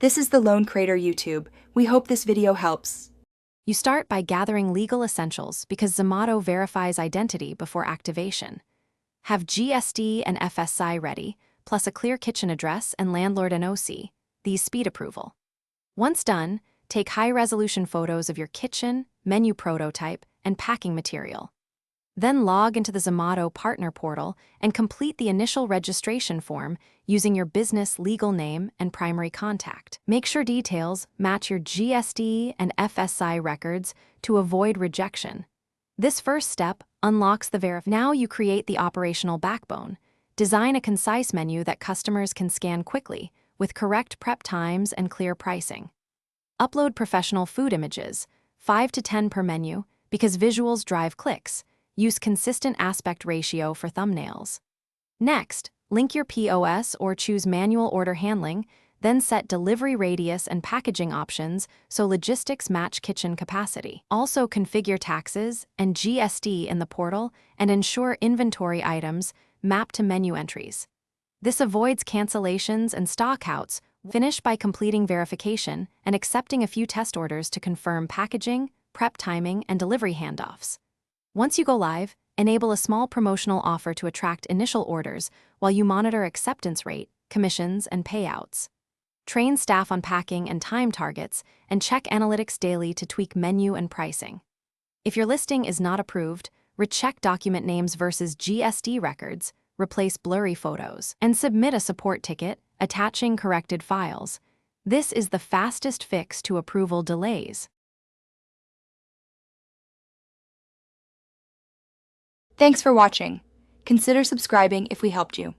This is the Lone Creator YouTube. We hope this video helps. You start by gathering legal essentials because Zomato verifies identity before activation. Have GST and FSI ready, plus a clear kitchen address and landlord NOC. These speed approval. Once done, take high-resolution photos of your kitchen, menu prototype, and packing material. Then log into the Zomato partner portal and complete the initial registration form using your business legal name and primary contact. Make sure details match your GST and FSI records to avoid rejection. This first step unlocks the verification. Now you create the operational backbone. Design a concise menu that customers can scan quickly, with correct prep times and clear pricing. Upload professional food images, 5 to 10 per menu, because visuals drive clicks. Use consistent aspect ratio for thumbnails. Next, link your POS or choose manual order handling, then set delivery radius and packaging options so logistics match kitchen capacity. Also configure taxes and GST in the portal and ensure inventory items map to menu entries. This avoids cancellations and stockouts. Finish by completing verification and accepting a few test orders to confirm packaging, prep timing, and delivery handoffs. Once you go live, enable a small promotional offer to attract initial orders while you monitor acceptance rate, commissions, and payouts. Train staff on packing and time targets, and check analytics daily to tweak menu and pricing. If your listing is not approved, recheck document names versus GST records, replace blurry photos, and submit a support ticket attaching corrected files. This is the fastest fix to approval delays. Thanks for watching. Consider subscribing if we helped you.